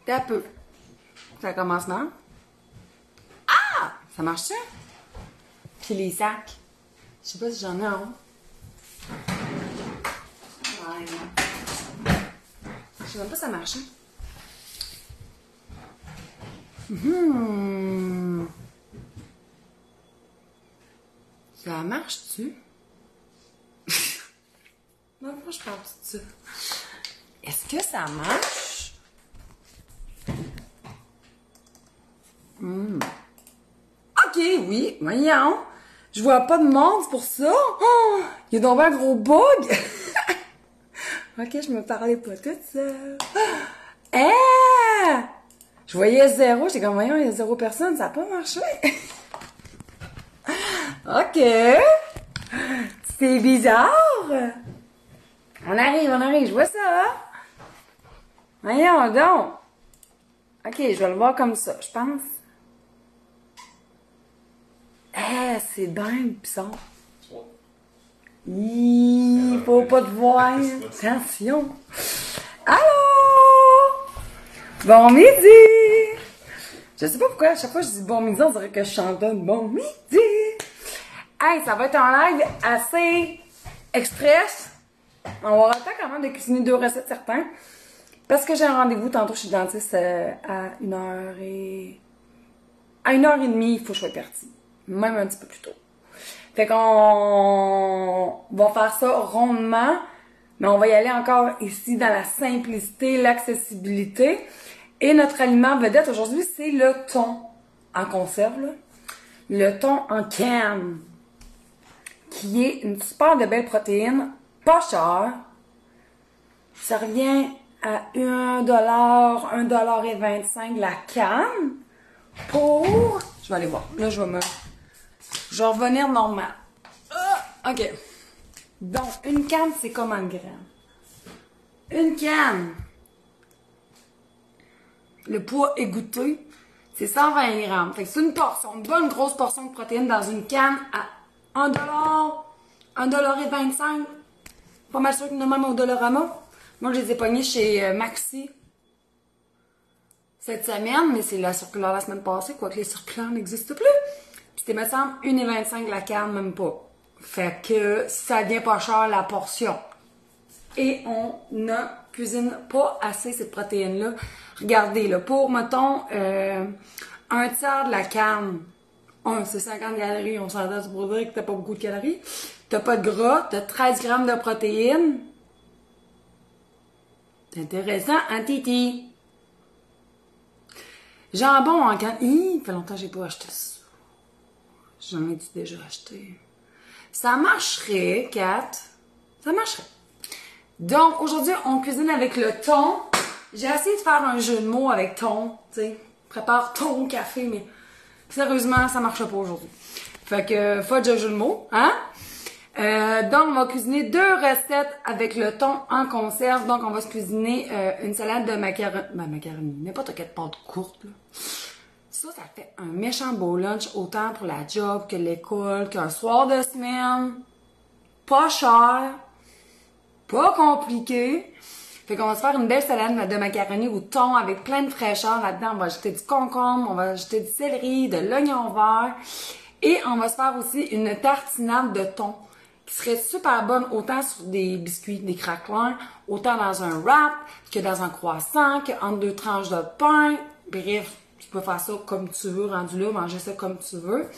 T'as peu. Ça commence mal. Ah! Ça marche ça? Puis les sacs. Je sais pas si j'en ai un. Ouais. Je sais même pas si ça marche. Ça marche-tu? Non, moi je parle de ça. Est-ce que ça marche? Ok, oui, voyons. Je vois pas de monde, c'est pour ça. Oh, il y a donc un gros bug. Ok, je me parlais pas toute seule. Ah! Je voyais zéro, j'étais comme, voyons, il y a 0 personne, ça a pas marché. Ok. C'est bizarre. On arrive, je vois ça. Voyons donc. Ok, je vais le voir comme ça, je pense. Eh, c'est bien bizarre. Il faut pas te voir. Attention. Allô? Bon midi! Je sais pas pourquoi, à chaque fois que je dis bon midi, on dirait que je chantonne bon midi! Hey, ça va être un live assez express. On va avoir le temps quand même de cuisiner 2 recettes certains. Parce que j'ai un rendez-vous tantôt chez le dentiste à 1h et... À 1h30, il faut que je sois partie. Même un petit peu plus tôt. Fait qu'on va faire ça rondement. Mais on va y aller encore ici dans la simplicité, l'accessibilité. Et notre aliment vedette aujourd'hui, c'est le thon en conserve. Là. Le thon en canne. Qui est une super de belle protéine, pas chère. Ça revient à $1, $1,25 la canne. Pour... Je vais aller voir. Là, je vais revenir normal. OK. Donc, une canne, c'est combien de grammes? Une canne. Le poids égoutté, c'est 120 grammes. Fait que c'est une portion, une bonne grosse portion de protéines dans une canne à $1, $1,25. Pas mal sûr qu'il y en a même au Dollarama. Moi, je les ai pognés chez Maxi cette semaine, mais c'est la circulaire la semaine passée, quoique les circulaires n'existent plus. Puis c'était, me semble, 1,25 la canne, même pas. Fait que ça devient pas cher la portion. Et on ne cuisine pas assez cette protéine-là. Regardez, là, pour, mettons, un tiers de la canne, c'est 50 calories, on s'entend pour dire que t'as pas beaucoup de calories. T'as pas de gras, t'as 13 grammes de protéines. C'est intéressant, hein, Titi? Jambon en canne. Ça fait longtemps que j'ai pas acheté ça. J'en ai déjà acheté. Ça marcherait, Kat. Ça marcherait. Donc, aujourd'hui, on cuisine avec le thon. J'ai essayé de faire un jeu de mots avec thon. Tu sais, prépare thon café, mais sérieusement, ça marche pas aujourd'hui. Fait que, faut de jeu de mots, hein? Donc, on va cuisiner 2 recettes avec le thon en conserve. Donc, on va se cuisiner une salade de macaroni, n'importe quelle pâte courte, là. Ça fait un méchant beau lunch, autant pour la job que l'école, qu'un soir de semaine. Pas cher. Pas compliqué. Fait qu'on va se faire une belle salade de macaroni au thon avec plein de fraîcheur là-dedans. On va ajouter du concombre, on va ajouter du céleri, de l'oignon vert. Et on va se faire aussi une tartinade de thon qui serait super bonne autant sur des biscuits, des craquelins, autant dans un wrap que dans un croissant, que entre 2 tranches de pain. Bref, tu peux faire ça comme tu veux, rendu là, manger ça comme tu veux.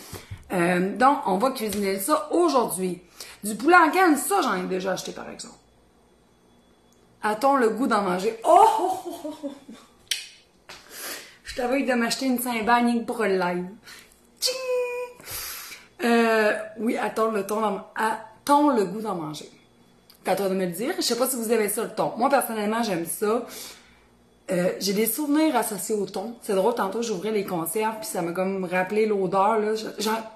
Donc, on va cuisiner ça aujourd'hui. Du poulet en canne, ça, j'en ai déjà acheté, par exemple. A-t-on le goût d'en manger? Oh! Je t'avais de m'acheter une Saint-Bagne pour le live. Oui, a-t-on le goût d'en manger? C'est à toi de me le dire. Je sais pas si vous aimez ça, le thon. Moi, personnellement, j'aime ça. J'ai des souvenirs associés au thon. C'est drôle, tantôt, j'ouvrais les conserves, puis ça m'a comme rappelé l'odeur, là.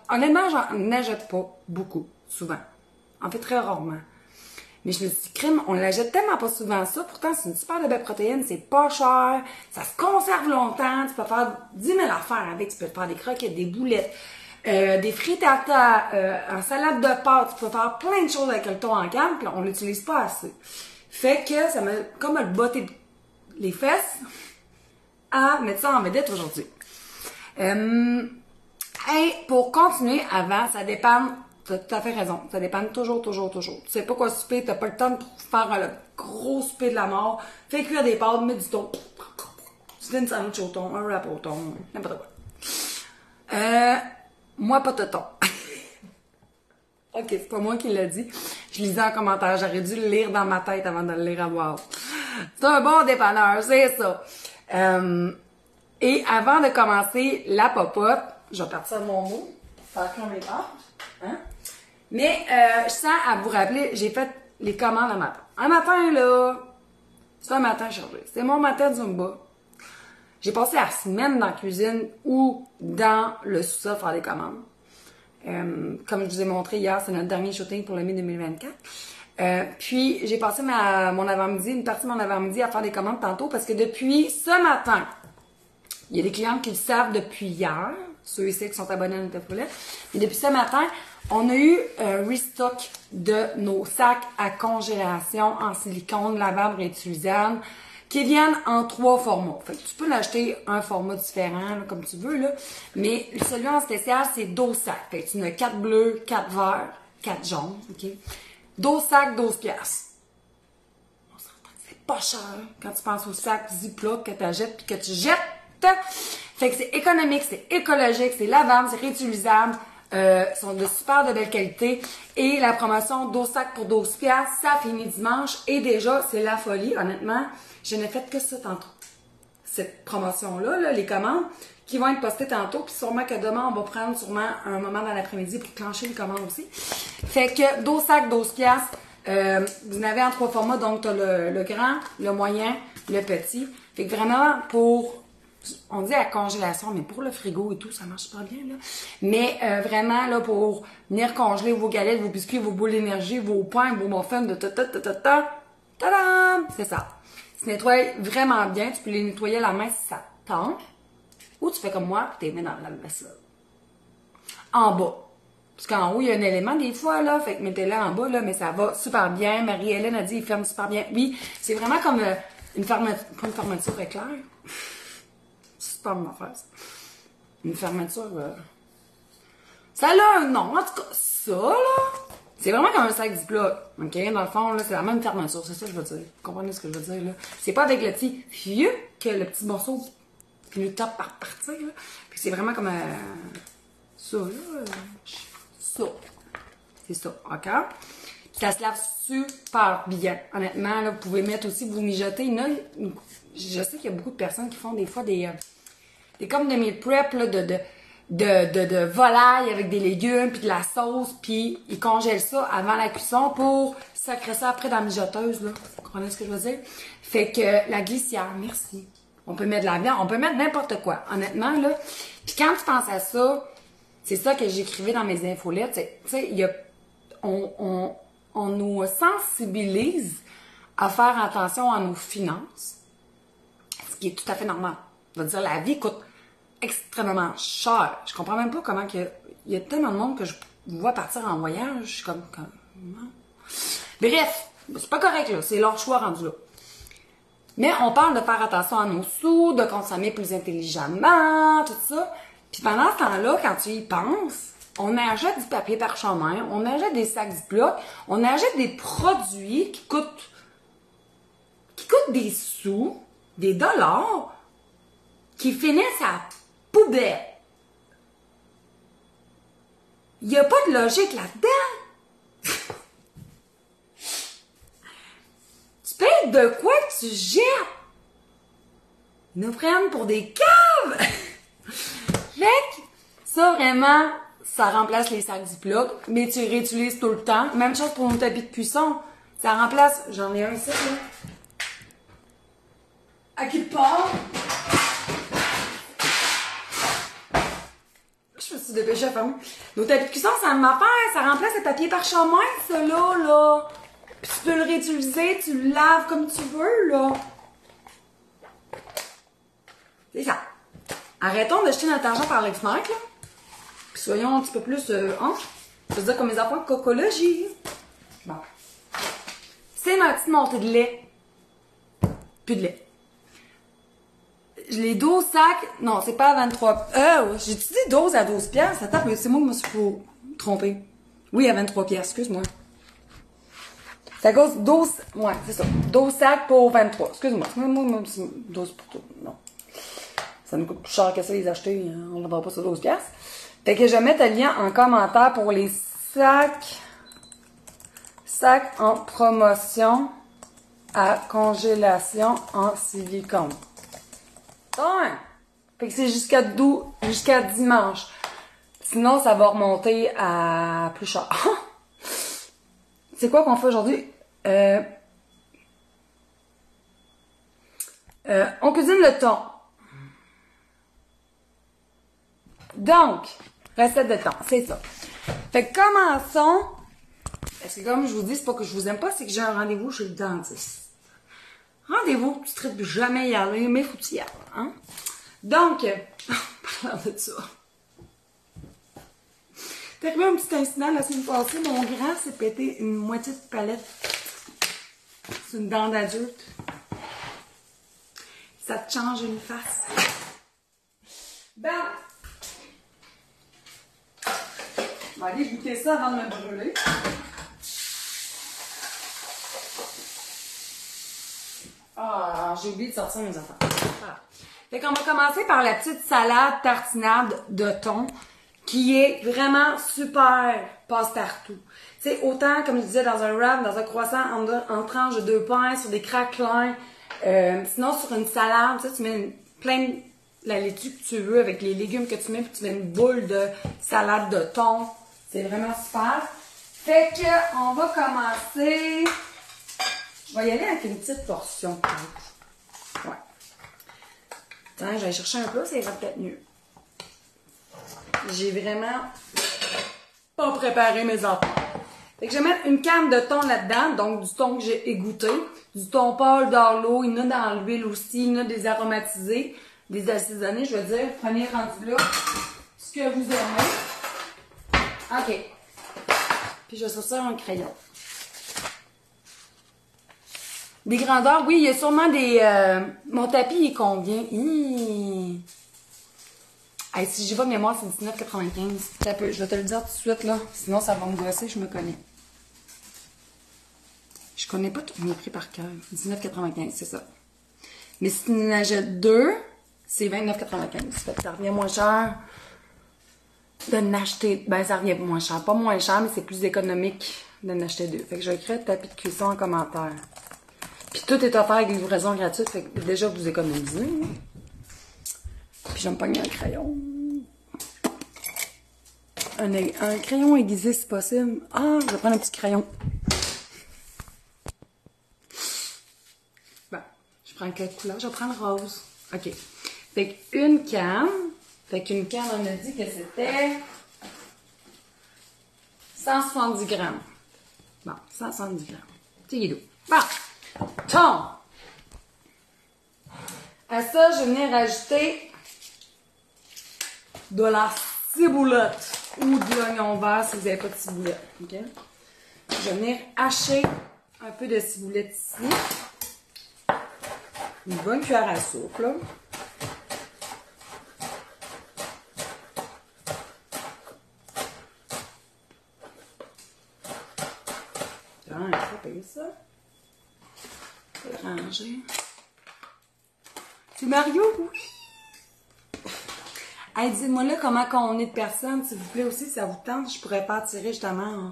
Honnêtement, j'en n'achète pas beaucoup, souvent. En fait, très rarement. Mais je me suis dit, crème, on l'achète tellement pas souvent ça. Pourtant, c'est une super de belle protéine, c'est pas cher, ça se conserve longtemps, tu peux faire 10 000 affaires avec. Tu peux faire des croquettes, des boulettes, des frittatas, en salade de pâtes. Tu peux faire plein de choses avec le thon en canne, puis on l'utilise pas assez. Fait que ça m'a comme botté les fesses à mettre ça en vedette aujourd'hui. Hey, pour continuer avant, ça dépend, t'as tout à fait raison, ça dépend toujours. Tu sais pas quoi souper, t'as pas le temps de faire le gros souper de la mort, fais cuire des pâtes, mets du thon, tu fais une sandwich au thon, un wrap au thon, n'importe quoi. Moi, pas de thon. Ok, c'est pas moi qui l'ai dit. Je lisais en commentaire, j'aurais dû le lire dans ma tête avant de le lire à voix haute. C'est un bon dépanneur, c'est ça. Et avant de commencer la popote, je vais partir de mon mot, faire comme mes pâtes, hein? Mais je sens à vous rappeler, j'ai fait les commandes un matin. Un matin, là, c'est un matin chargé. C'est mon matin de Zumba. J'ai passé la semaine dans la cuisine ou dans le sous-sol faire des commandes. Comme je vous ai montré hier, c'est notre dernier shooting pour le mai 2024. Puis, j'ai passé mon avant-midi, une partie de mon avant-midi à faire des commandes tantôt parce que depuis ce matin, il y a des clients qui le savent depuis hier, ceux ici qui sont abonnés à notre poulet. Et depuis ce matin, on a eu un restock de nos sacs à congélation en silicone, lavables, réutilisables, qui viennent en 3 formats. Fait que tu peux l'acheter un format différent, là, comme tu veux, là. Mais celui en spécial, c'est 12 sacs. Fait que tu en as 4 bleus, 4 verts, 4 jaunes, ok? 12 sacs, 12 piastres. C'est pas cher quand tu penses aux sacs Ziploc que tu achètes puis que tu jettes. Fait que c'est économique, c'est écologique, c'est lavable, c'est réutilisable, sont de super de belle qualité. Et la promotion 12 sacs pour 12 piastres, ça finit dimanche. Et déjà, c'est la folie, honnêtement. Je n'ai fait que ça tantôt. Cette promotion-là, là, les commandes, qui vont être postées tantôt. Puis sûrement que demain, on va prendre sûrement un moment dans l'après-midi pour clencher les commandes aussi. Fait que 12 sacs, 12 piastres. Vous en avez en 3 formats. Donc, tu as le grand, le moyen, le petit. Fait que vraiment, on dit à congélation, mais pour le frigo et tout, ça marche pas bien, là. Mais vraiment, là, pour venir congeler vos galettes, vos biscuits, vos boules d'énergie, vos pains, vos muffins, de ta-da! C'est ça. Tu nettoies vraiment bien. Tu peux les nettoyer à la main si ça te tente. Ou tu fais comme moi, puis tu les mets dans la vaisselle. En bas. Parce qu'en haut, il y a un élément des fois, là. Fait que mettez-les en bas, là, mais ça va super bien. Marie-Hélène a dit, il ferme super bien. Oui, c'est vraiment comme une fermeture éclair. C'est pas mon affaire, ça. Une fermeture. Ça a un nom. En tout cas, ça, là, c'est vraiment comme un sac Ziploc. OK? Dans le fond, là, c'est la même fermeture. C'est ça que je veux dire. Vous comprenez ce que je veux dire, là? C'est pas avec le petit fieu que le petit morceau qui nous tape par partir, là. Puis c'est vraiment comme ça, là. Ça. C'est ça. OK? Puis ça se lave super bien. Honnêtement, là, vous pouvez mettre aussi, vous mijotez. Je sais qu'il y a beaucoup de personnes qui font des fois des comme de meal prep, là, de volaille avec des légumes, puis de la sauce, puis ils congèlent ça avant la cuisson pour sacrer ça après dans la mijoteuse, là. Vous comprenez ce que je veux dire? Fait que la glissière, merci. On peut mettre de la viande, on peut mettre n'importe quoi, honnêtement, là. Puis quand tu penses à ça, c'est ça que j'écrivais dans mes infolettes, tu sais, on nous sensibilise à faire attention à nos finances, ce qui est tout à fait normal. On va dire, la vie coûte extrêmement cher. Je comprends même pas comment il y a tellement de monde que je vois partir en voyage. Je suis comme non. Bref, c'est pas correct, là. C'est leur choix rendu là. Mais on parle de faire attention à nos sous, de consommer plus intelligemment, tout ça. Puis pendant ce temps-là, quand tu y penses, on achète du papier parchemin, on achète des sacs Ziploc, on achète des produits qui coûtent des sous, des dollars, qui finissent à poubelle. Il n'y a pas de logique là-dedans. Tu payes de quoi que tu jettes? Ils nous prennent pour des caves! Fait que ça, vraiment, ça remplace les sacs Ziploc, mais tu les réutilises tout le temps. Même chose pour mon tapis de cuisson. Ça remplace... J'en ai un ici, là. À qui part? Je me suis dépêchée à fermer. Nos tapis de cuisson, c'est la même affaire. Ça remplace le papier parchemin, ça, là. Puis tu peux le réutiliser, tu le laves comme tu veux, là. C'est ça. Arrêtons de jeter notre argent par les fenêtres, là. Puis soyons un petit peu plus, je veux dire, comme les enfants de cocologie. Bon. C'est ma petite montée de lait. Plus de lait. les 12 sacs, non, c'est pas à 23. J'ai dit 12 à 12 piastres. Attends, mais c'est moi qui me suis trompée. Oui, à 23 piastres, excuse-moi. Ça coûte 12, ouais, c'est ça. 12 sacs pour 23. Excuse-moi. Moi, 12 pour tout. Non. Ça nous coûte plus cher que ça les acheter. Hein. On ne vendra pas sur 12 piastres. Fait que je vais mettre le lien en commentaire pour les sacs en promotion à congélation en silicone. Ouais. Fait que c'est jusqu'à dimanche. Sinon, ça va remonter à plus cher. C'est quoi qu'on fait aujourd'hui? On cuisine le thon. Donc, recette de thon, c'est ça. Fait que commençons. Parce que comme je vous dis, c'est pas que je vous aime pas, c'est que j'ai un rendez-vous chez le dentiste. Rendez-vous, tu ne traites jamais y aller, mais faut que tu y ailles, hein? Donc, parlant de ça. T'as arrivé un petit incident la semaine passée, mon grand s'est pété une moitié de palette. C'est une dent d'adulte. Ça te change une face. Ben, on va aller goûter ça avant de me brûler. Ah, j'ai oublié de sortir mes affaires. Voilà. Fait qu'on va commencer par la petite salade tartinade de thon qui est vraiment super passe-partout. Tu sais, autant, comme je disais, dans un wrap, dans un croissant, en tranches de 2 pains, sur des craquelins, sinon sur une salade, tu sais, tu mets plein de la laitue que tu veux avec les légumes que tu mets, puis tu mets une boule de salade de thon. C'est vraiment super. Fait que, on va commencer... Je vais y aller avec une petite portion. Ouais. Attends, je vais aller chercher un peu, ça ira peut-être mieux. J'ai vraiment pas préparé mes affaires. Fait que je vais mettre une canne de thon là-dedans, donc du thon que j'ai égoutté, du thon pâle dans l'eau, il y en a dans l'huile aussi, il y en a des aromatisés, des assaisonnés, je veux dire. Prenez rendu là ce que vous aimez. OK. Puis je vais sortir un crayon. Des grandeurs, oui, il y a sûrement des... mon tapis, il est combien? Hey, si j'y vais de mémoire, c'est 19,95. Je vais te le dire tout de suite, là. Sinon, ça va me gosser, je me connais. Je connais pas tous mes prix par cœur. 19,95, c'est ça. Mais si tu en achètes 2, c'est 29,95. Fait que ça revient moins cher de n'acheter... Ben, ça revient moins cher. Pas moins cher, mais c'est plus économique de n'acheter 2. Fait que je vais écrire tapis de cuisson en commentaire. Puis tout est offert avec livraison gratuite, fait que déjà vous économisez. Puis je vais me pogner un crayon. Un crayon aiguisé si possible. Ah, je vais prendre un petit crayon. Bon, je prends quelle couleur? Je vais prendre rose. OK. Fait qu'une canne. Fait qu'une canne, on a dit que c'était 170 grammes. Bon, 170 grammes. C'est d'eau. Bon. Thon. À ça, je vais venir rajouter de la ciboulette ou de l'oignon vert si vous n'avez pas de ciboulette. Okay? Je vais venir hacher un peu de ciboulette ici. Une bonne cuillère à soupe, là. Ah, il faut payer ça. Ranger. C'est Mario, oui. Hey, dites-moi là comment on est de personnes, s'il vous plaît aussi, si ça vous tente, je pourrais pas tirer justement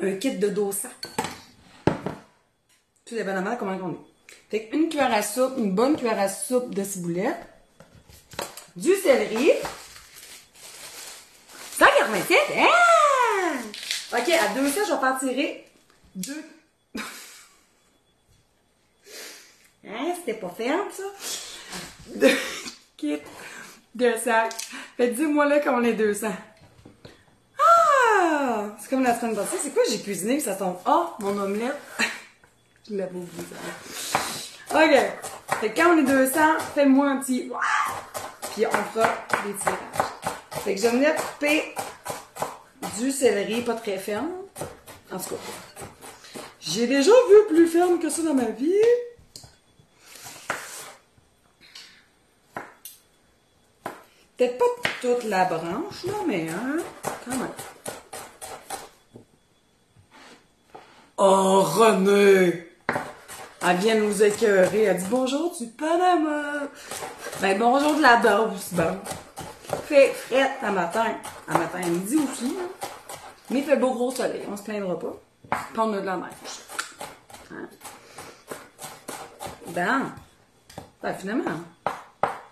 un kit de 12 sacs. Tout dépendamment de comment on est. Fait qu'une cuillère à soupe, une bonne cuillère à soupe de ciboulette, du céleri, 187, ah! Ok, à 2 sacs, je vais faire tirer 2. Hein, c'était pas ferme, ça? De kit de sac. Fait dis-moi là qu'on est 200. Ah! C'est comme la semaine passée. C'est quoi j'ai cuisiné ça tombe? Ah, mon omelette. Je l'avais oublié. OK. Fait que quand on est 200, fais-moi un petit... Puis on fera des tirages. Fait que je venais couper du céleri pas très ferme. En tout cas, j'ai déjà vu plus ferme que ça dans ma vie. Peut-être pas toute la branche, là, mais hein, quand même. Oh, René! Elle vient nous écœurer. Elle dit bonjour du Panama. Ben, bonjour de la Beauce. Bon. Fait frette à matin. À matin, à midi aussi. Hein. Mais il fait beau gros soleil. On se plaindra pas. Puis on a de la neige. Hein? Ben, finalement.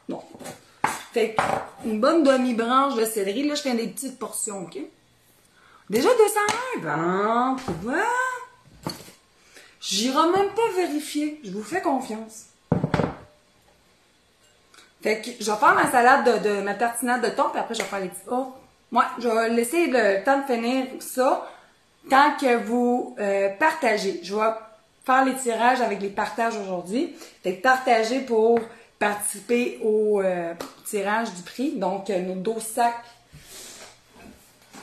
Bon. Fait une bonne demi-branche de céleri. Là, je fais des petites portions, OK? Déjà 201. Ben, tu vois? J'irai même pas vérifier. Je vous fais confiance. Fait que je vais faire ma salade de ma tartinade de thon, puis après je vais faire les petits. Oh, moi, je vais laisser le temps de finir ça tant que vous partagez. Je vais faire les tirages avec les partages aujourd'hui. Fait que partagez pour participer au tirage du prix. Donc, nos 12 sacs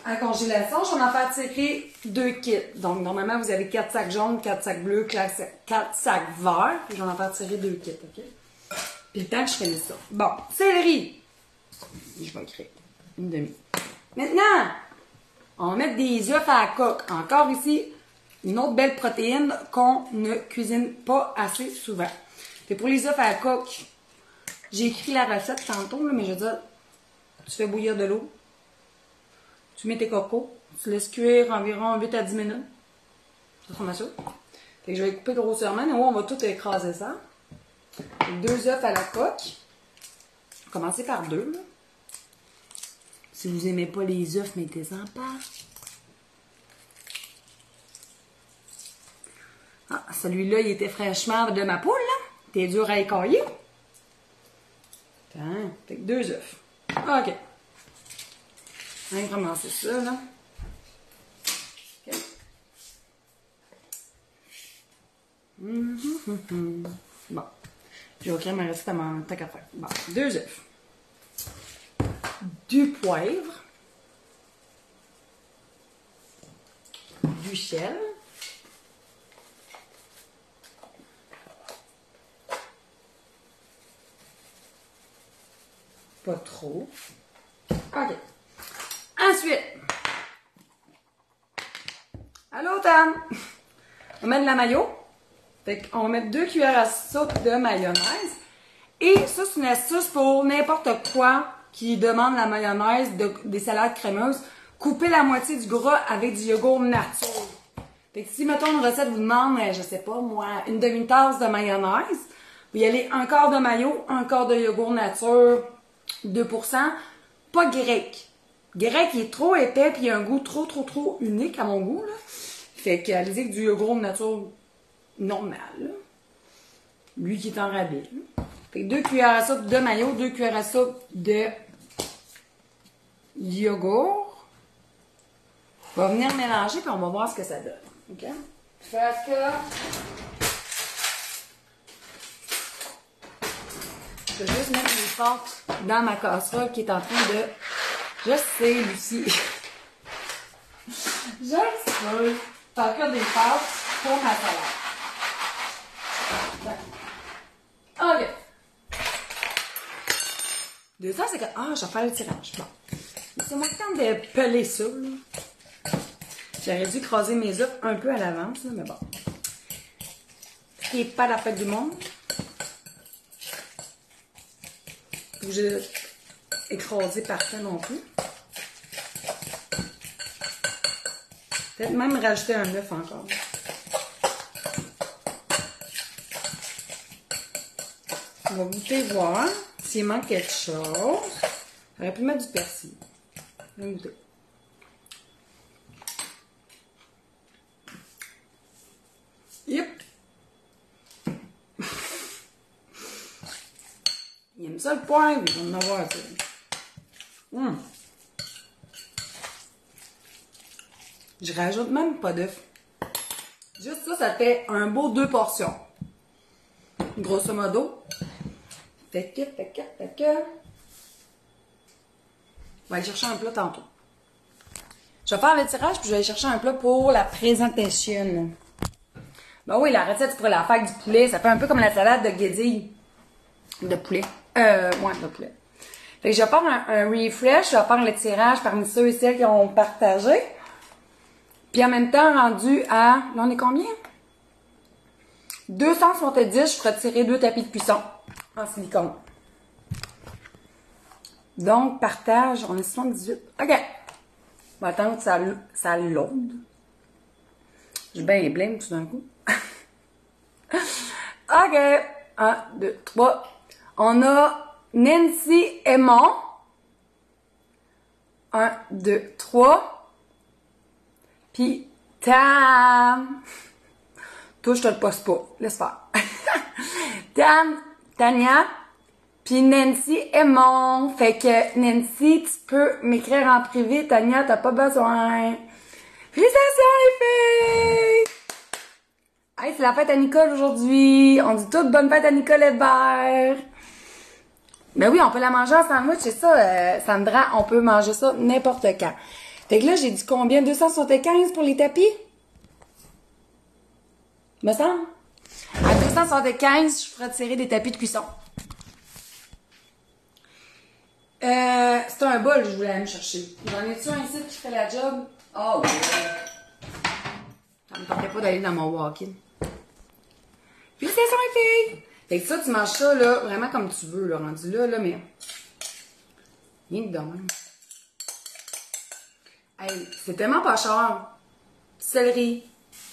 à congélation, je vais en faire tirer 2 kits. Donc, normalement, vous avez 4 sacs jaunes, 4 sacs bleus, 4 sacs verts. Puis, je vais en faire tirer 2 kits, OK? Puis, le temps que je finis ça. Bon, céleri. Je vais écrire une demi. Maintenant, on va mettre des œufs à la coque. Encore ici, une autre belle protéine qu'on ne cuisine pas assez souvent. Puis, pour les œufs à la coque, j'ai écrit la recette tantôt, là, mais je veux dire, tu fais bouillir de l'eau. Tu mets tes cocos, tu laisses cuire environ 8 à 10 minutes. Ça ressemble à ça. Fait que je vais couper grossièrement. Et on va tout écraser ça. 2 œufs à la coque. Commencez par 2. Là. Si vous n'aimez pas les œufs, mettez-en pas. Ah, celui-là, il était fraîchement de ma poule. Là. T'es dur à écailler. Fait que 2 œufs. OK. On va commencer ça, là. OK. Bon. Je vais écrire ma recette à mon tac à faire. Bon. 2 œufs. Du poivre. Du sel. Pas trop. OK. Ensuite, à l'automne, on met de la mayo. Fait qu'on va mettre 2 cuillères à soupe de mayonnaise. Et ça, c'est une astuce pour n'importe quoi qui demande la mayonnaise, des salades crémeuses. Coupez la moitié du gras avec du yogourt nature. Fait que si, mettons, une recette vous demande, je sais pas, moi, une demi-tasse de mayonnaise, vous y allez un quart de mayo, un quart de yogourt nature, 2%, pas grec. Grec, il est trop épais, puis il a un goût trop unique à mon goût, là. Fait que, allez-y avec du yogourt nature normal, là. Lui qui est en rabais, là. Fait que 2 cuillères à soupe de mayo, 2 cuillères à soupe de yogourt. On va venir mélanger, puis on va voir ce que ça donne, OK? Fait que... je vais juste mettre les pâtes dans ma casserole qui est en train de... Je sais, Lucie. Je sais. Faire que des pâtes pour ma salade. OK. De ça, c'est que... Ah, je vais faire le tirage. Bon. C'est moi le temps de peler ça, là. J'aurais dû écraser mes œufs un peu à l'avance, là, mais bon. Ce qui n'est pas la fête du monde. J'ai écrasé parfait non plus. Peut-être même rajouter un œuf encore. On va goûter voir s'il manque quelque chose. J'aurais pu mettre du persil. On va goûter. Yep. Il aime ça le poivre, il va en avoir ça. Je rajoute même pas d'œuf. Juste ça, ça fait un beau 2 portions. Grosso modo. Fait que. On va aller chercher un plat tantôt. Je vais faire le tirage, puis je vais aller chercher un plat pour la présentation. Ben oui, la recette, tu pourrais la faire avec du poulet. Ça fait un peu comme la salade de guédille. De poulet. Ouais, de poulet. Fait que je vais faire un refresh, je vais faire le tirage parmi ceux et celles qui ont partagé. Puis en même temps, rendu à... Là, on est combien? 270, je ferai tirer 2 tapis de cuisson en silicone. Donc, partage, on est 78. OK. On va attendre que ça load. J'ai bien les blêmes tout d'un coup. OK. 1, 2, 3. On a Nancy Aymon. 1, 2, 3. Puis Tam. Toi, je te le poste pas. Laisse faire. Tam, Tania. Puis Nancy Aymon. Fait que Nancy, tu peux m'écrire en privé. Tania, t'as pas besoin. Félicitations les filles! Hey, c'est la fête à Nicole aujourd'hui. On dit toute bonne fête à Nicole Hébert. Ben oui, on peut la manger en sandwich, c'est ça, Sandra. On peut manger ça n'importe quand. Fait que là, j'ai dit combien? 275 pour les tapis? Me semble. À 275, je ferai tirer des tapis de cuisson. C'est un bol que je voulais aller me chercher. J'en ai-tu un ici qui fait la job? Oh, ouais. Ça me tentait pas d'aller dans mon walk-in. Félicitations les filles! Fait que ça, tu manges ça, là, vraiment comme tu veux, là, rendu là, mais... Rien que de même. Hey, c'est tellement pas cher. Céleri,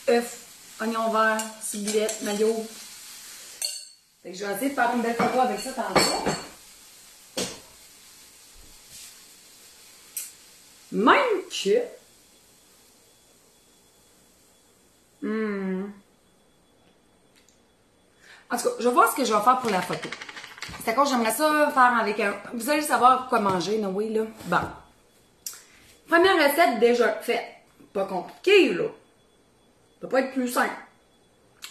œufs, oignons verts, ciboulette, maillot. Fait que je vais essayer de faire une belle photo avec ça tantôt. Même que... En tout cas, je vais voir ce que je vais faire pour la photo. C'est à cause j'aimerais ça faire avec un... Vous allez savoir quoi manger, Noé, là. Bon. Première recette déjà faite. Pas compliqué, là. Ça peut pas être plus simple.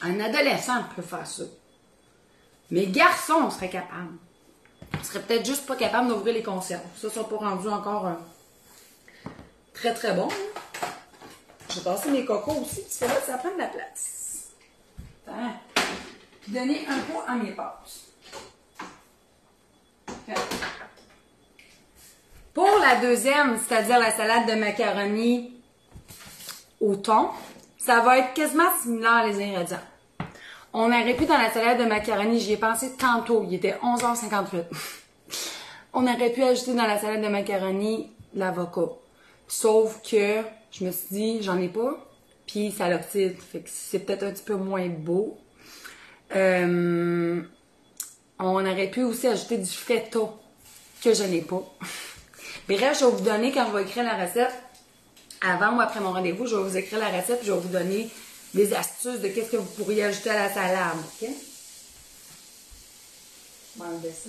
Un adolescent peut faire ça. Mais garçon serait capable. Il serait peut-être juste pas capable d'ouvrir les conserves. Ça, sont pas rendus encore très très bon. Je vais passer mes cocos aussi, parce que là, ça prend de la place. Attends. Puis donner un pot à mes pâtes. Pour la deuxième, c'est-à-dire la salade de macaroni au thon, ça va être quasiment similaire les ingrédients. On aurait pu dans la salade de macaroni, j'y ai pensé tantôt, il était 11h58. On aurait pu ajouter dans la salade de macaroni l'avocat. Sauf que je me suis dit, j'en ai pas, puis ça l'oxyde, fait que c'est peut-être un petit peu moins beau. On aurait pu aussi ajouter du feta, que je n'ai pas. Bref, je vais vous donner, quand je vais écrire la recette, avant ou après mon rendez-vous, je vais vous écrire la recette, puis je vais vous donner des astuces de qu'est-ce que vous pourriez ajouter à la salade, ok? Je vais enlever ça.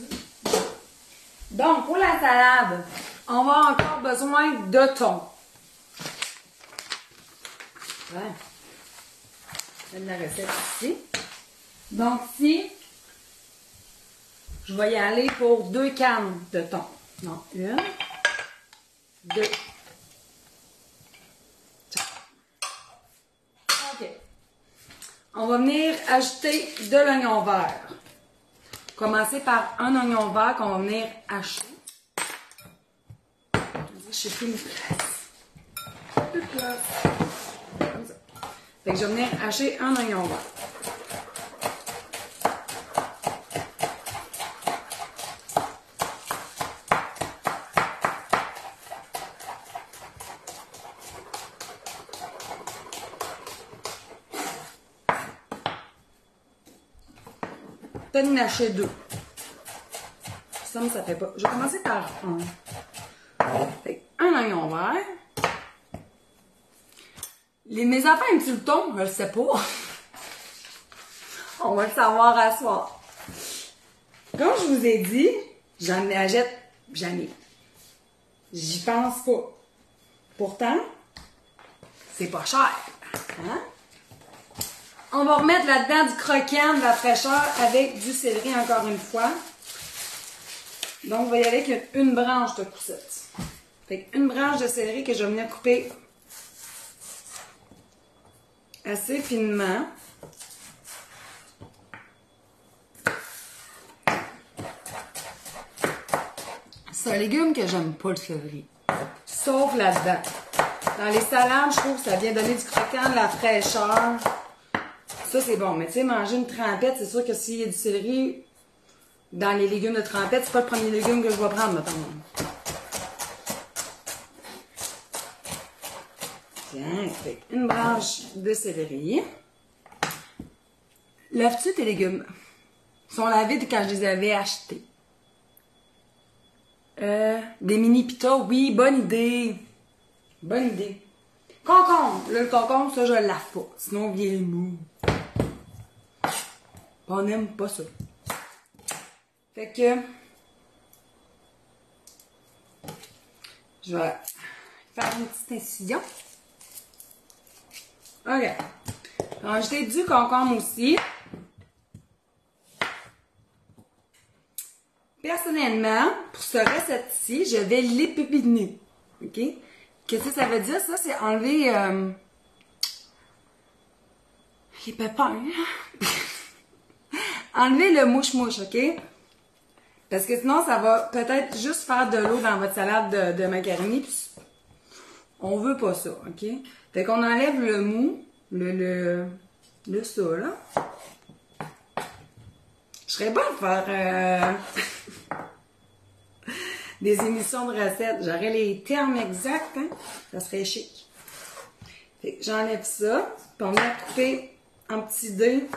Donc, pour la salade, on va encore besoin de thon. Ouais. Je donne la recette ici. Donc, ici, je vais y aller pour 2 cannes de thon. Non, 1, 2. OK. On va venir ajouter de l'oignon vert. Commencer par un oignon vert qu'on va venir hacher. Je sais plus une place. Plus de place. Comme ça. Fait que je vais venir hacher un oignon vert. Peut-être en hacher 2. Ça fait pas. Je vais commencer par un. Fait un oignon vert. Mes enfants aiment-tu le thon? Je le sais pas. On va le savoir à soir. Comme je vous ai dit, j'en achète jamais. J'y pense pas. Pourtant, c'est pas cher. Hein? On va remettre là-dedans du croquant, de la fraîcheur avec du céleri encore une fois. Donc, on va y aller avec une branche de coussette. Fait une branche de céleri que je vais venir couper assez finement. C'est un légume que j'aime pas, le céleri. Sauf là-dedans. Dans les salades, je trouve que ça vient donner du croquant, de la fraîcheur. Ça, c'est bon. Mais tu sais, manger une trempette, c'est sûr que s'il y a du céleri dans les légumes de trempette, c'est pas le premier légume que je vais prendre, mettons. Tiens, fait une branche de céleri. Laves-tu tes légumes? Ils sont lavés quand je les avais achetés. Des mini pitas, oui, bonne idée. Bonne idée. Concombre. Là, le concombre, ça, je le lave pas. Sinon, il vient mou. On n'aime pas ça. Fait que je vais faire une petite incision. OK. Alors, j'ai du concombre aussi. Personnellement, pour ce recette-ci, je vais l'épépiner. OK? Qu'est-ce que ça veut dire, ça? C'est enlever les pépins. Enlever le mouche-mouche, OK? Parce que sinon, ça va peut-être juste faire de l'eau dans votre salade de macaroni. Puis on veut pas ça, OK? Fait qu'on enlève le mou, le ça, là. Je serais bonne de faire des émissions de recettes. J'aurais les termes exacts, hein? Ça serait chic. Fait que j'enlève ça, puis on va couper en petits dés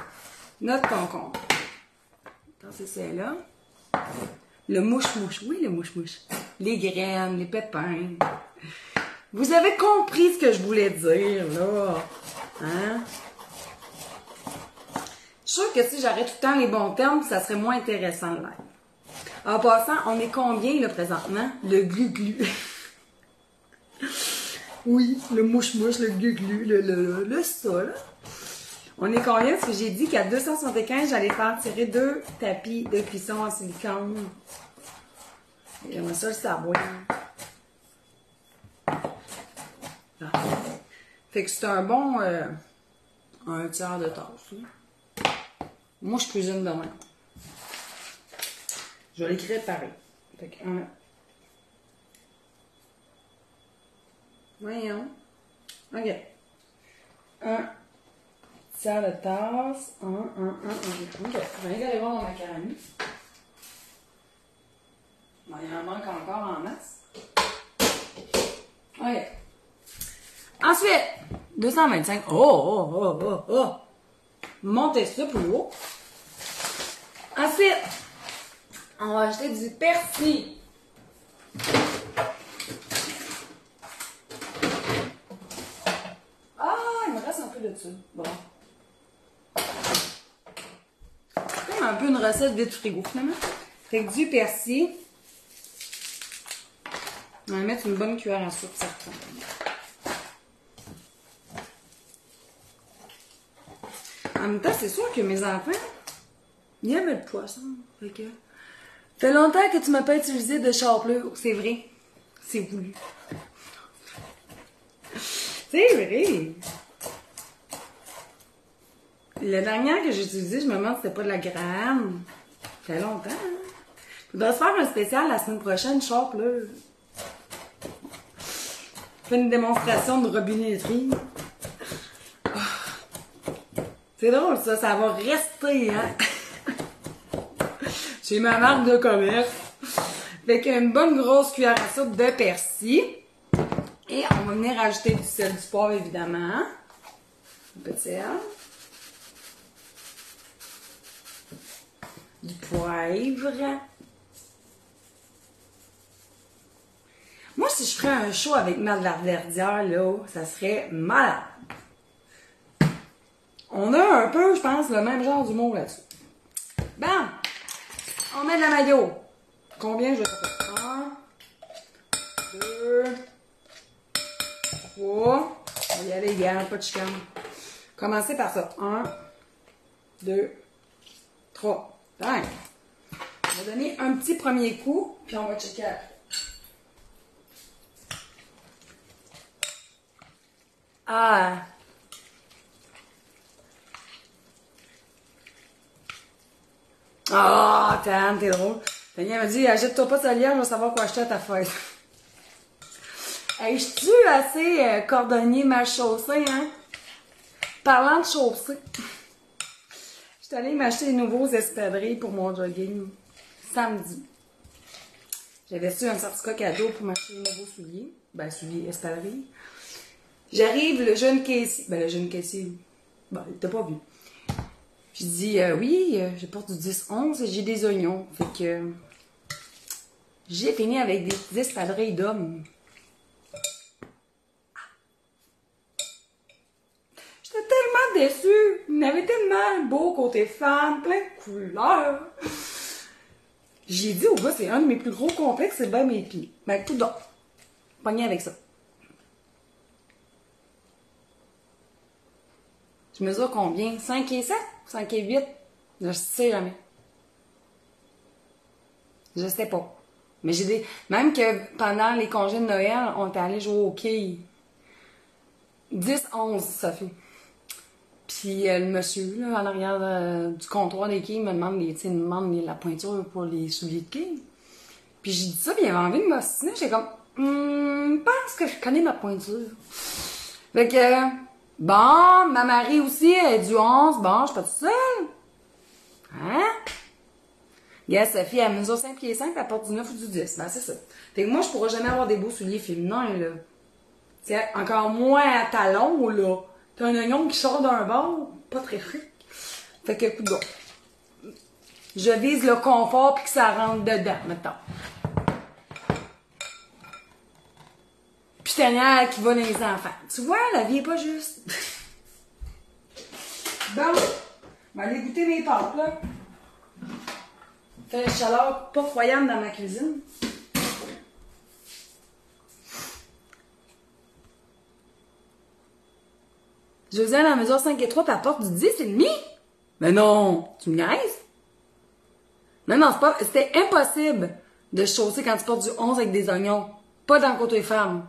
notre concombre. Attends, c'est celle-là. Le mouche-mouche. Oui, le mouche-mouche. Les graines, les pépins. Vous avez compris ce que je voulais dire, là. Hein? Je suis sûre que si j'arrête tout le temps les bons termes, ça serait moins intéressant le live. En passant, on est combien, là, présentement? Le glu-glu. Oui, le mouche-mouche, le glu-glu, le ça, là. On est combien? Parce que j'ai dit qu'à 275, j'allais faire tirer 2 tapis de cuisson en silicone. J'aimerais ça le savoir. Ah. Fait que c'est un bon un tiers de tasse. Là. Moi, je cuisine demain. Je vais l'écrire pareil. Fait que voyons. OK. 1 tiers de tasse. 1. OK. Je vais aller voir mon macaroni. Bon, il en manque encore en masse. OK. Ensuite, 225. Oh. Montez ça plus haut. Ensuite, on va ajouter du persil. Ah, il me reste un peu de ça. Bon. C'est comme un peu une recette vide frigo, finalement. Fait que du persil. On va mettre une bonne cuillère à soupe, certainement. En même temps, c'est sûr que mes enfants, ils aiment le poisson. Fait longtemps que tu m'as pas utilisé de chapelure. C'est vrai. C'est voulu. C'est vrai. La dernière que j'ai utilisée, je me demande si c'était pas de la graine. Ça fait longtemps. Hein? Faudrait se faire un spécial la semaine prochaine, chapelure. Fait une démonstration de robinetterie. C'est drôle, ça va rester, hein? J'ai ma marque de commerce. Fait qu'une bonne grosse cuillère à soupe de persil. Et on va venir ajouter du sel, du poivre, évidemment. Un peu de sel. Du poivre. Moi, si je ferais un show avec Mel Laverdière, là, ça serait malade. On a un peu, je pense, le même genre d'humour là-dessus. Bon, on met de la mayo. Combien je fais? 1, 2, 3. On va y aller, gars, pas de chicane. Commencez par ça. 1, 2, 3. Bang. On va donner un petit premier coup, puis on va checker après. Ah! Ah, t'es drôle. Tania m'a dit, achète-toi pas ta lière, je vais savoir quoi acheter à ta fête. Hey, je suis assez cordonnier mal chaussé, hein? Parlant de chaussée, je suis allée m'acheter des nouveaux espadrilles pour mon jogging samedi. J'avais su un certificat cadeau pour m'acheter des nouveaux souliers. Ben, souliers, espadrilles. J'arrive, le jeune caissier, ben, il t'a pas vu. Je dis, oui, je porte du 10-11 et j'ai des oignons. Fait que j'ai fini avec des espadrilles d'hommes. J'étais tellement déçue. Il y avait tellement beau côté femme, plein de couleurs. J'ai dit au gars, c'est un de mes plus gros complexes, c'est bien mes pieds. Ben, tout donc. Pogné avec ça. Je mesure combien? 5 et 7? 5 et 8? Je sais jamais. Je sais pas. Mais j'ai des... Même que pendant les congés de Noël, on était allé jouer au quilles. 10-11, ça fait. Puis le monsieur, là, en arrière du comptoir des quilles, me demande la pointure pour les souliers de quilles. Puis j'ai dit ça, puis il avait envie de m'ostiner. J'étais comme, je pense que je connais ma pointure. Fait que, bon, ma Marie aussi, elle est du 11. Bon, je suis pas toute seule. Hein? Yes, Sophie, elle mesure 5 pieds 5, elle porte du 9 ou du 10. Ben, c'est ça. Fait que moi, je pourrais jamais avoir des beaux souliers féminins, là. T'sais, encore moins à talons, là. T'as un oignon qui sort d'un bord, pas très fric. Fait que, écoute, je vise le confort puis que ça rentre dedans, mettons. Puis Tania qui va dans les enfants. Tu vois, la vie est pas juste. Bon, je vais aller goûter mes pâtes, là. Fait une chaleur pas croyable dans ma cuisine. Josiane, à mesure 5 et 3, puis elle porte du 10 et demi? Mais non, tu me niaises? Non, c'est pas, c'était impossible de chausser quand tu portes du 11 avec des oignons. Pas dans le côté femme.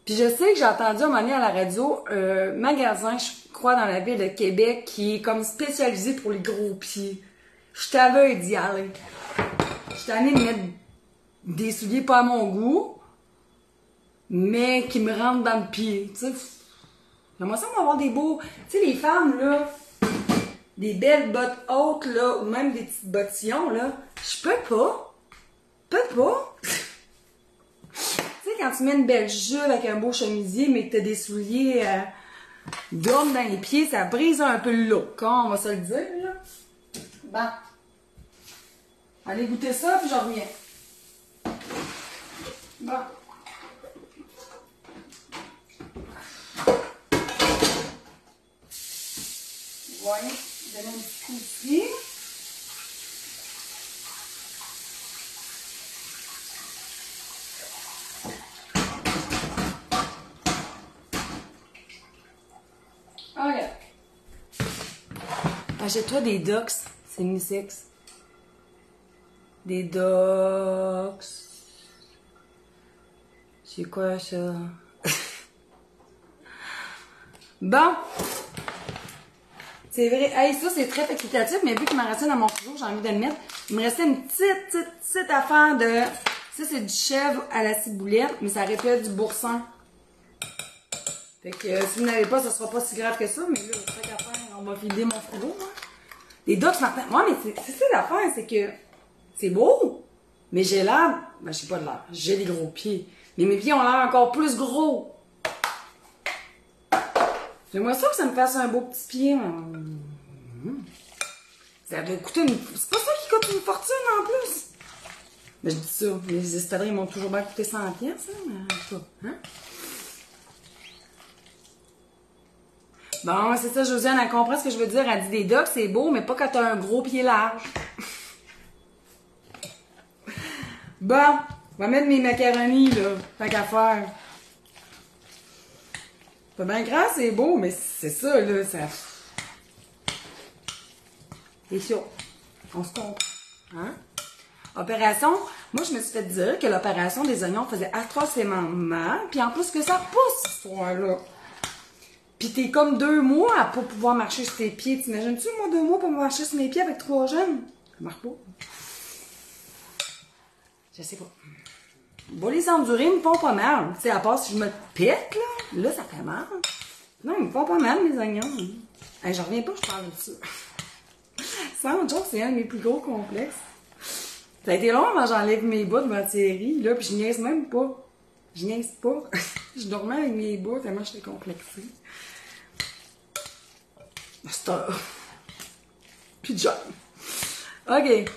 Puis je sais que j'ai entendu un moment donné à la radio un magasin, je crois, dans la ville de Québec, qui est comme spécialisé pour les gros pieds. Je t'avais d'y aller. Je t'avais de mettre des souliers pas à mon goût, mais qui me rentrent dans le pied. Tu sais, j'aimerais ça avoir des beaux... Tu sais, les femmes, là, des belles bottes hautes, là, ou même des petites bottillons, là, je peux pas. Tu sais, quand tu mets une belle jupe avec un beau chemisier, mais que t'as des souliers d'homme dans les pieds, ça brise un peu le look, hein, on va se le dire, là. Bon. Allez goûter ça, puis j'en reviens. Bon. Voyez, donner un petit coup ici. Ok. Achète-toi des Docs, c'est unisex. Des Docs. C'est quoi ça? Bon. C'est vrai. Hey, ça, c'est très facultatif, mais vu qu'il m'en restait dans mon frigo, j'ai envie de le mettre. Il me restait une petite affaire de... Ça, c'est du chèvre à la ciboulette, mais ça répète du boursin. Fait que si vous n'avez pas, ça sera pas si grave que ça, mais là, c'est qu'à faire, on va vider mon frigo, hein. Les Docs, Martin. Moi, mais c'est ça l'affaire, c'est que c'est beau, mais j'ai l'air... Ben, j'ai pas de l'air. J'ai des gros pieds. Mais mes pieds ont l'air encore plus gros. J'aimerais ça que ça me fasse un beau petit pied. Ça doit coûter une... C'est pas ça qui coûte une fortune en plus. Mais je dis ça. Les espadrilles m'ont toujours bien coûté 100$, hein? Mais pas, hein? Bon, c'est ça, Josiane, elle comprend ce que je veux dire. Elle dit des Docs, c'est beau, mais pas quand t'as un gros pied large. Bon, on va mettre mes macaronis, là. Tant qu'à faire. C'est bien grand, c'est beau, mais c'est ça, là, ça... C'est sûr. On se comprend. Hein? Opération, moi, je me suis fait dire que l'opération des oignons faisait atrocement mal, puis en plus que ça pousse, cette histoire-là. Puis t'es comme 2 mois à pas pouvoir marcher sur tes pieds. T'imagines-tu, moi, 2 mois pour marcher sur mes pieds avec 3 jeunes? Ça marche pas. Je sais pas. Bon, les endurer, ils me font pas mal. Tu sais, à part si je me pète, là, ça fait mal. Non, ils me font pas mal, mes oignons. Hey, j'en reviens pas, je parle de ça. Sans joke, c'est un de mes plus gros complexes. Ça a été long avant que j'enlève mes bouts de Mathieu, là, puis je niaise même pas. Je niaise pas. Je dormais avec mes bouts tellement j'étais complexée. C'est un... Puis de OK.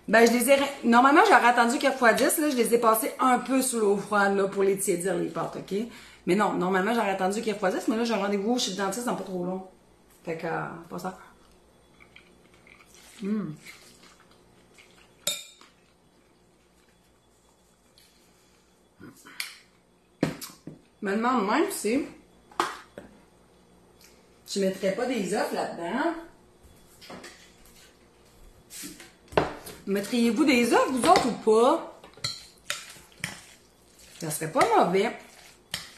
Ben, je les ai... Normalement, j'aurais attendu 4x10, là, je les ai passés un peu sous l'eau froide, là, pour les tiédir, les pâtes, OK? Mais non, normalement, j'aurais attendu 4x10, mais là, j'ai un rendez-vous chez le dentiste dans pas trop long. Fait que, pas ça. Me demande même si je mettrais pas des œufs là-dedans. Mettriez-vous des œufs, vous autres, ou pas? Ça serait pas mauvais.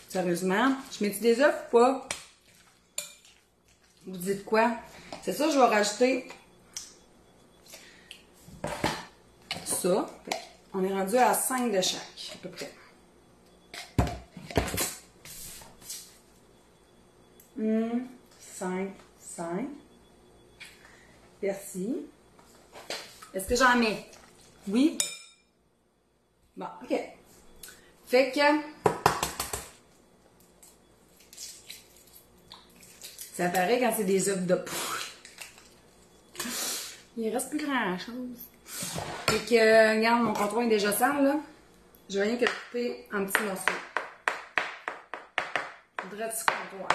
Sérieusement. Je mets-tu des œufs ou pas? Vous dites quoi? C'est ça, je vais rajouter ça. On est rendu à 5 de chaque, à peu près. 5. Persil. Est-ce que j'en mets? Oui. Bon, OK. Fait que... ça paraît quand c'est des œufs de poule. Il reste plus grand-chose. Fait que, regarde, mon contour est déjà sale, là. Je vais rien que le couper en petits morceaux. Faudrait du contour.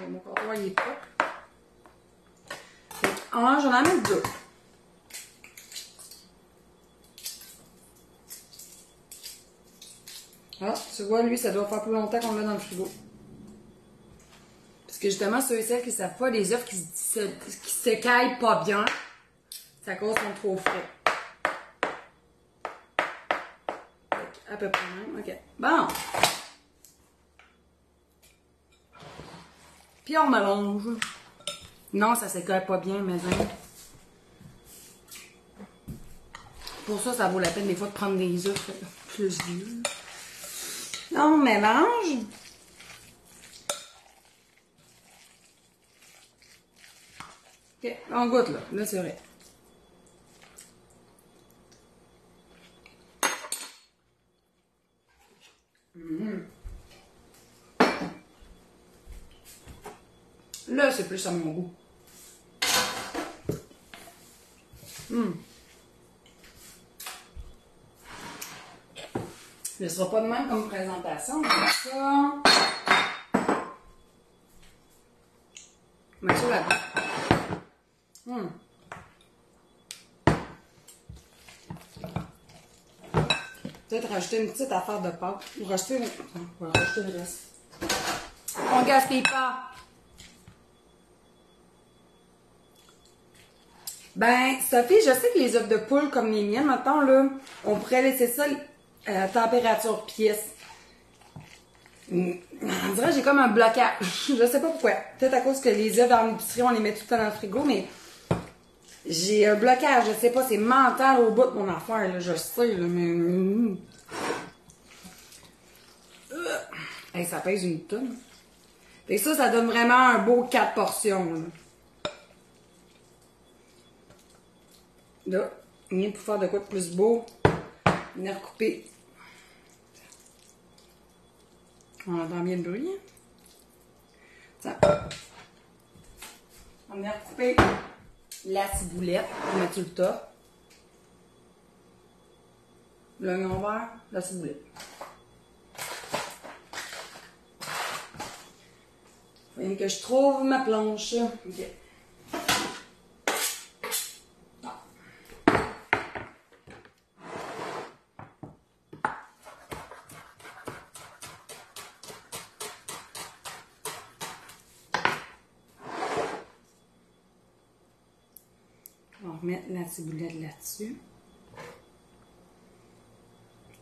Mon contour, il est pas. Fait que, j'en ai mis 2. Ah, tu vois, lui, ça doit faire plus longtemps qu'on le met dans le frigo. Parce que justement, ceux et celles qui ne savent pas, les œufs qui s'écaillent pas bien, ça cause sont trop frais. À peu près même. OK. Bon. Puis on mélange. Non, ça s'écaille pas bien, mais hein. Pour ça, ça vaut la peine des fois de prendre des œufs plus vieux. On mélange. OK, on goûte là. Là, c'est vrai. Là, c'est plus à mon goût. Ce ne sera pas de même comme présentation. On va ça. Mettre ça là-dedans. Peut-être rajouter une petite affaire de pâte. Ou rajouter... On va rajouter le reste. On gaspille pas. Ben, Sophie, je sais que les œufs de poule comme les miennes, maintenant, là, on pourrait laisser ça à température pièce. On dirait que j'ai comme un blocage. Je sais pas pourquoi. Peut-être à cause que les œufs dans l'épicerie, on les met tout le temps dans le frigo, mais j'ai un blocage. Je sais pas, c'est mental au bout de mon affaire, là. Je sais, là, mais... Hey, ça pèse une tonne. Fait que ça donne vraiment un beau 4 portions, là. Là, rien pour faire de quoi de plus beau. Venir couper. On entend bien le bruit, hein? Ça. On vient couper la ciboulette pour mettre sur le tas. L'oignon vert, la ciboulette. Faut bien que je trouve ma planche. OK. On va remettre la ciboulette là-dessus.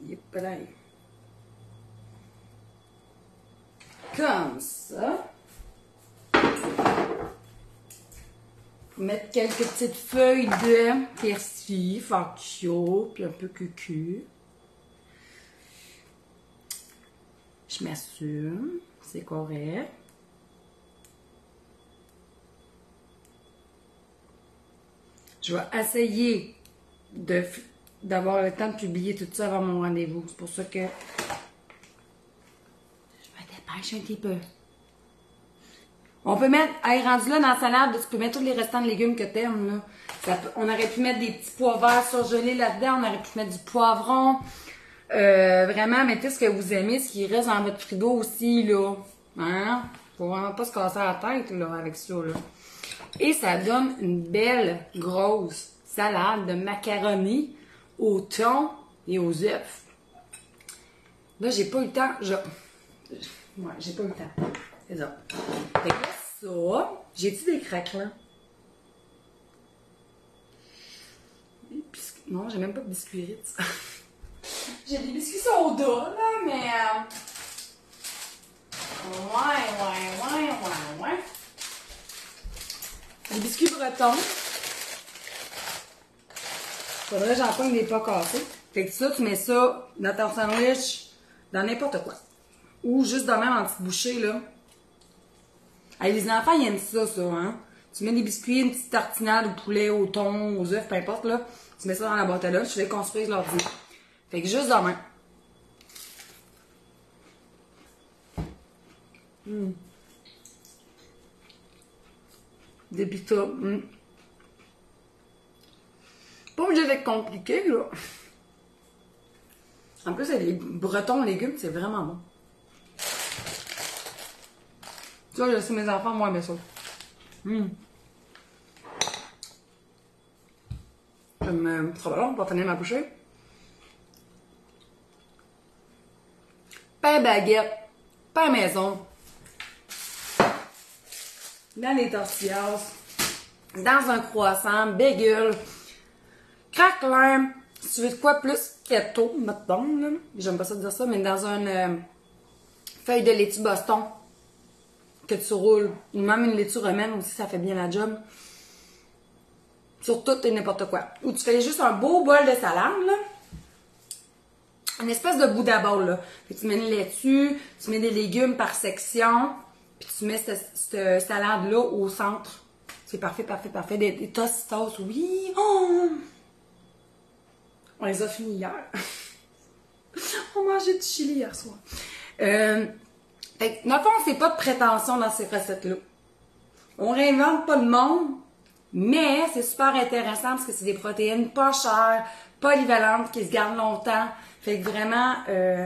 Yep, là. Comme ça. mettre quelques petites feuilles de persil, faccio, puis un peu cucu. Je m'assure, c'est correct. Je vais essayer d'avoir le temps de publier tout ça avant mon rendez-vous. C'est pour ça que je me dépêche un petit peu. On peut mettre, rendu là dans la salade, tu peux mettre tous les restants de légumes que t'aimes, là. On aurait pu mettre des petits pois verts surgelés là-dedans, on aurait pu mettre du poivron. Vraiment, mettez ce que vous aimez, ce qui reste dans votre frigo aussi, là. Hein? Faut vraiment pas se casser la tête, là, avec ça, là. Et ça donne une belle, grosse salade de macaroni au thon et aux œufs. Là, j'ai pas eu le temps. Ouais, j'ai pas eu le temps. C'est ça. Fait que ça, j'ai-tu des craquelins? Non, j'ai même pas de biscuits Ritz. J'ai des biscuits soda, là, mais... Ouais. Des biscuits bretons. Faudrait que j'en prenne des pas cassés. Fait que ça, tu mets ça dans ton sandwich, dans n'importe quoi. Ou juste de même en petite bouchée, là. Allez, les enfants, ils aiment ça, hein. Tu mets des biscuits, une petite tartinade au poulet, au thon, aux œufs, peu importe, là. Tu mets ça dans la boîte à lunch, tu les construis leur dîner. Fait que juste de même. Des pitas. Pas obligé d'être compliqué, là. En plus, les bretons légumes, c'est vraiment bon. Tu vois, je sais mes enfants, moi, mais ça. J'aime trop bon pour finir ma bouchée. Pain baguette, pain maison. Dans les tortillas, dans un croissant, bagel, craquelin, si tu veux de quoi plus keto, mettons, là. J'aime pas ça dire ça, mais dans une feuille de laitue Boston que tu roules, ou même une laitue romaine aussi, ça fait bien la job. Sur tout et n'importe quoi. Ou tu fais juste un beau bol de salade, là. Une espèce de Bouddha bowl, là. Puis tu mets une laitue, tu mets des légumes par section, puis tu mets cette salade-là au centre. C'est parfait. Des tostitos, oui! Oh! On les a finis hier. On mangeait du chili hier soir. Fait que, dans le fond, c'est pas de prétention dans ces recettes-là. On réinvente pas le monde, mais c'est super intéressant parce que c'est des protéines pas chères, polyvalentes, qui se gardent longtemps. Fait que vraiment,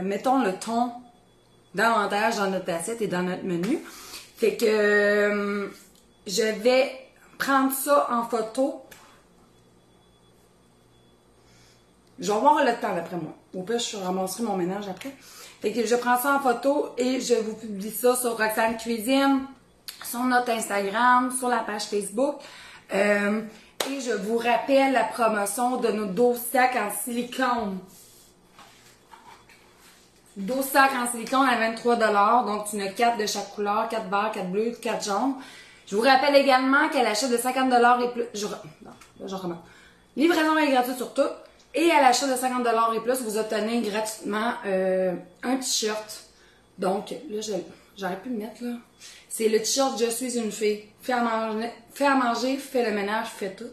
mettons le thon davantage dans notre assiette et dans notre menu. Fait que je vais prendre ça en photo. Je vais avoir le temps d'après moi. Au pire, je ramasserai mon ménage après. Fait que je prends ça en photo et je vous publie ça sur Roxane Cuisine, sur notre Instagram, sur la page Facebook. Et je vous rappelle la promotion de nos 12 sacs en silicone. 12 sacs en silicone à 23 $. Donc, tu en as 4 de chaque couleur, 4 verts, 4 bleus, 4 jaunes. Je vous rappelle également qu'à l'achat de 50 $ et plus... je recommence. Livraison est gratuite sur tout. Et à l'achat de 50 $ et plus, vous obtenez gratuitement un t-shirt. Donc, là, j'aurais pu le mettre, là. C'est le t-shirt « Je suis une fille ». Fais à manger, fais le ménage, fais tout.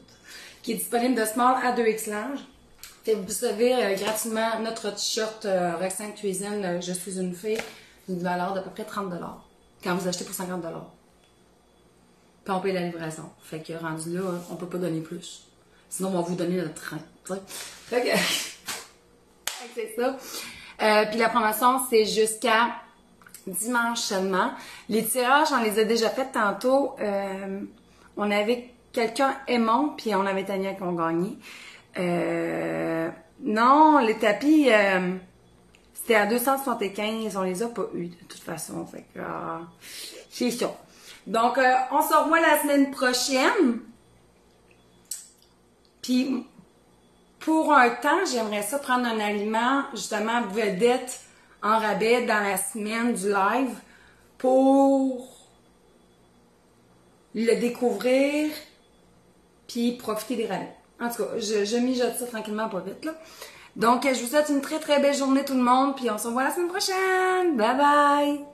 Qui est disponible de small à 2X large. Fait que vous recevez gratuitement notre t-shirt Roxane Cuisine « Je suis une fille » d'une valeur d'à peu près 30 $ quand vous achetez pour 50 $. Puis on paye la livraison. Fait que rendu là, on peut pas donner plus. Sinon, on va vous donner notre train. Fait que c'est ça. Puis la promotion, c'est jusqu'à dimanche seulement. Les tirages, on les a déjà fait tantôt. On avait quelqu'un aimant, puis on avait Tania qui ont gagné. Non, les tapis, c'était à 275. On les a pas eu de toute façon. Fait que c'est ça. Donc, on se revoit la semaine prochaine. Puis, pour un temps, j'aimerais ça prendre un aliment, justement, vedette en rabais dans la semaine du live pour le découvrir, puis profiter des rabais. En tout cas, je mijote ça tranquillement, pas vite, là. Donc, je vous souhaite une très très belle journée tout le monde, puis on se revoit la semaine prochaine. Bye bye!